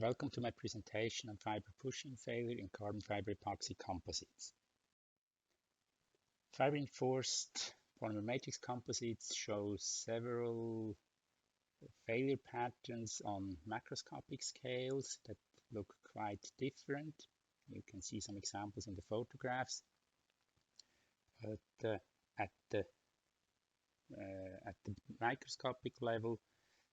Welcome to my presentation on fiber pushing failure in carbon fiber epoxy composites. Fiber-reinforced polymer matrix composites show several failure patterns on macroscopic scales that look quite different. You can see some examples in the photographs. But at the microscopic level,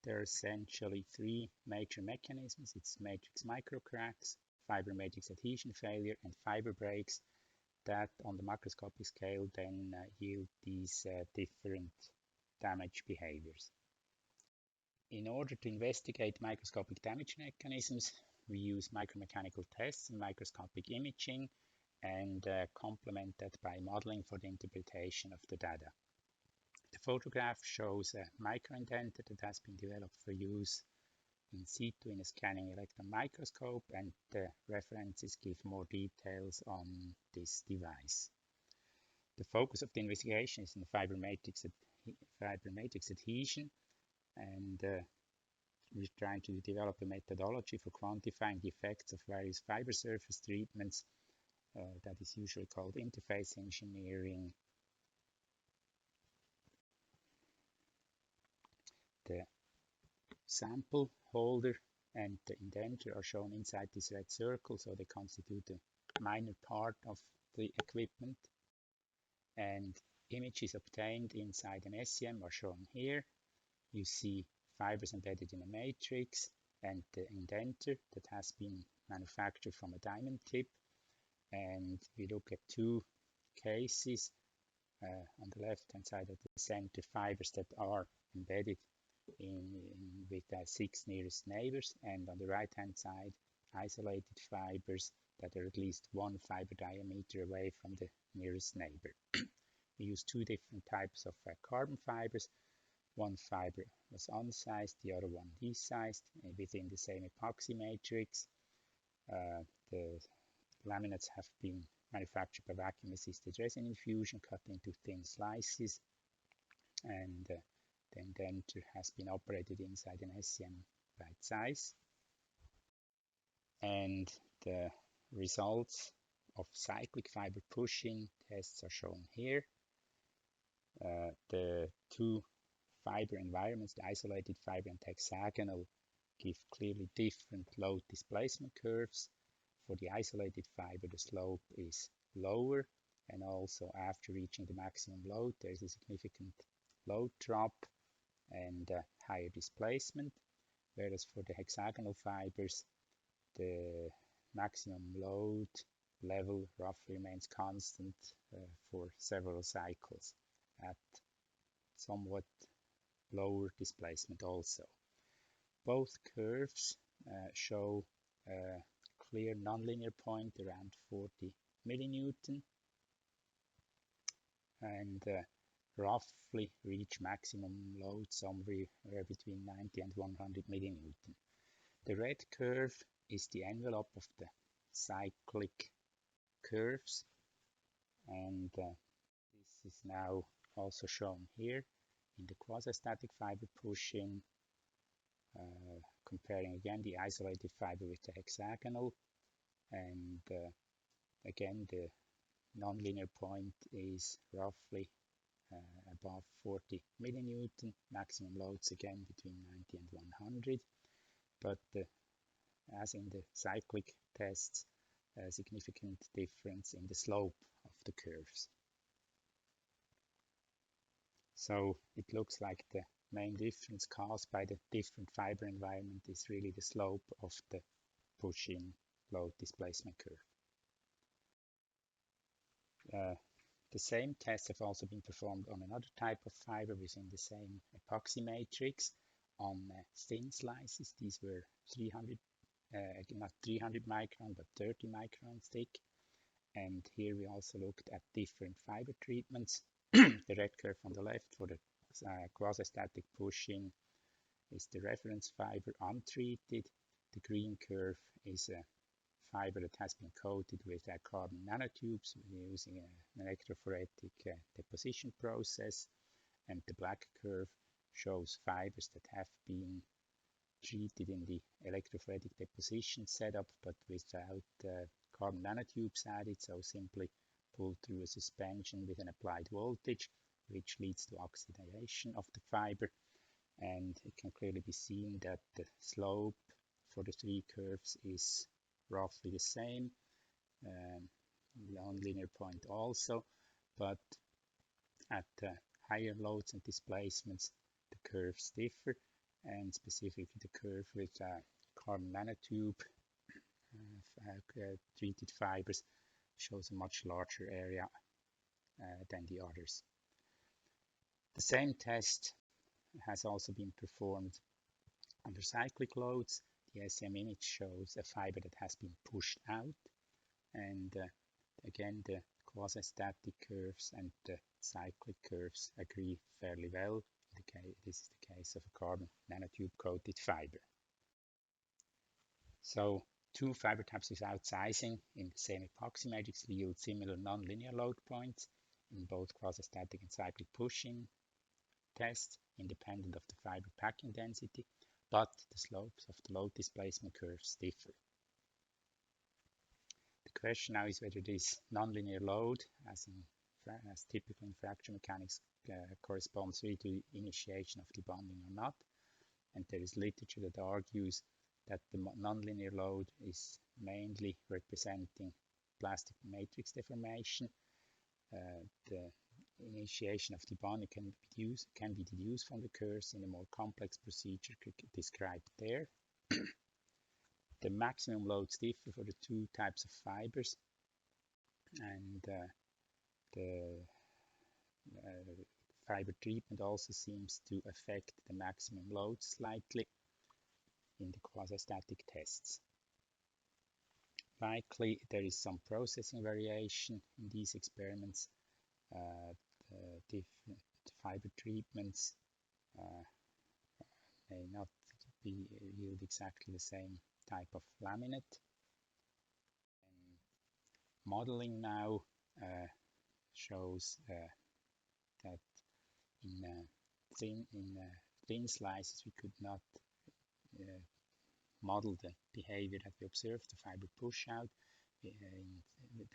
there are essentially three major mechanisms. It's matrix microcracks, fiber matrix adhesion failure, and fiber breaks that on the macroscopic scale then yield these different damage behaviors. In order to investigate microscopic damage mechanisms, we use micromechanical tests and microscopic imaging and complement that by modeling for the interpretation of the data. The photograph shows a microindenter that has been developed for use in situ in a scanning electron microscope, and the references give more details on this device. The focus of the investigation is in the fiber matrix adhesion, and we're trying to develop a methodology for quantifying the effects of various fiber surface treatments that is usually called interface engineering. The sample holder and the indenter are shown inside this red circle, so they constitute a minor part of the equipment. And images obtained inside an SEM are shown here. You see fibers embedded in a matrix and the indenter that has been manufactured from a diamond tip. And we look at two cases. On the left hand side at the center, fibers that are embedded with 6 nearest neighbors, and on the right hand side isolated fibers that are at least one fiber diameter away from the nearest neighbor. We use two different types of carbon fibers. One fiber was unsized, the other one desized within the same epoxy matrix. The laminates have been manufactured by vacuum assisted resin infusion, cut into thin slices, and the indenter has been operated inside an SEM right size. And the results of cyclic fiber pushing tests are shown here. The two fiber environments, the isolated fiber and hexagonal, give clearly different load displacement curves. For the isolated fiber, the slope is lower, and also after reaching the maximum load, there is a significant load drop and higher displacement, whereas for the hexagonal fibers, the maximum load level roughly remains constant for several cycles at somewhat lower displacement also. Both curves show a clear nonlinear point around 40 millinewton and roughly reach maximum load somewhere between 90 and 100 millinewton. The red curve is the envelope of the cyclic curves, and this is now also shown here in the quasi-static fiber pushing, comparing again the isolated fiber with the hexagonal, and again the nonlinear point is roughly above 40 millinewton, maximum loads again between 90 and 100, but as in the cyclic tests, a significant difference in the slope of the curves. So it looks like the main difference caused by the different fiber environment is really the slope of the pushing load displacement curve. The same tests have also been performed on another type of fiber within the same epoxy matrix on thin slices. These were not 300 micron but 30 micron thick, and here we also looked at different fiber treatments. The red curve on the left for the quasi-static pushing is the reference fiber untreated. The green curve is a fiber that has been coated with carbon nanotubes using an electrophoretic deposition process, and the black curve shows fibers that have been treated in the electrophoretic deposition setup, but without carbon nanotubes added, so simply pulled through a suspension with an applied voltage, which leads to oxidation of the fiber. And it can clearly be seen that the slope for the three curves is roughly the same, non-linear point also, but at higher loads and displacements the curves differ, and specifically the curve with carbon nanotube treated fibers shows a much larger area than the others. The same test has also been performed under cyclic loads. The SEM image shows a fiber that has been pushed out, and again the quasi-static curves and the cyclic curves agree fairly well. This is the case of a carbon nanotube coated fiber. So two fiber types without sizing in the same epoxy matrix yield similar nonlinear load points in both quasi-static and cyclic pushing tests, independent of the fiber packing density, but the slopes of the load displacement curves differ. The question now is whether this nonlinear load, as typical in fracture mechanics, corresponds really to the initiation of debonding or not. And there is literature that argues that the nonlinear load is mainly representing plastic matrix deformation. The initiation of debonding can be deduced from the curves in a more complex procedure described there. The maximum loads differ for the two types of fibers, and the fiber treatment also seems to affect the maximum load slightly in the quasi-static tests. Likely there is some processing variation in these experiments. The different fiber treatments may not yield exactly the same type of laminate. And modeling now shows that in thin slices we could not model the behavior that we observed, the fiber push out.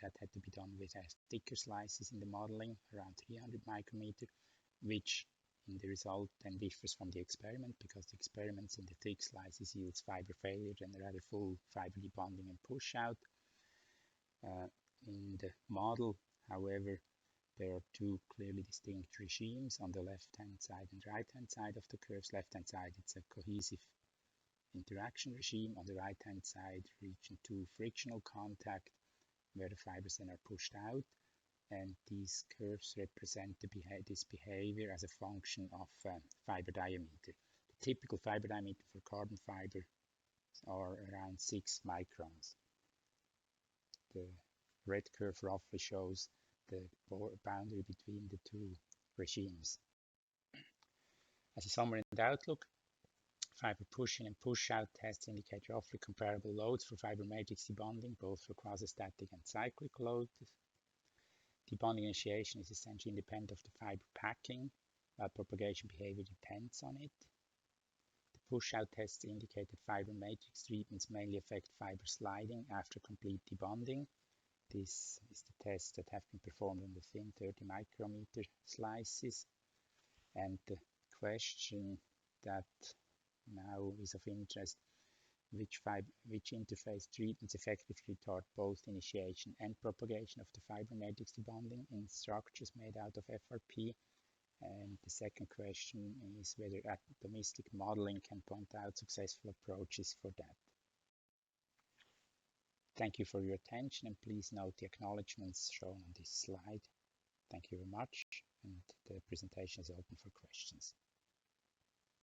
That had to be done with thicker slices in the modeling, around 300 micrometer, which in the result then differs from the experiment, because the experiments in the thick slices yields fiber failure and rather full fiber debonding and push out. In the model, however, there are two clearly distinct regimes on the left-hand side and right-hand side of the curves. Left-hand side, it's a cohesive interaction regime. On the right-hand side, region 2 frictional contact, where the fibers then are pushed out, and these curves represent this behavior as a function of fiber diameter. The typical fiber diameter for carbon fiber are around 6 microns. The red curve roughly shows the boundary between the two regimes. As a summary and outlook, fiber push-in and push-out tests indicate roughly comparable loads for fiber matrix debonding, both for quasi-static and cyclic loads. Debonding initiation is essentially independent of the fiber packing, while propagation behavior depends on it. The push-out tests indicate that fiber matrix treatments mainly affect fiber sliding after complete debonding. This is the tests that have been performed on the thin 30 micrometer slices. And the question that now is of interest, which interface treatments effectively retard both initiation and propagation of the fiber matrix debonding in structures made out of FRP. And the second question is whether atomistic modeling can point out successful approaches for that. Thank you for your attention, and please note the acknowledgements shown on this slide. Thank you very much, and the presentation is open for questions.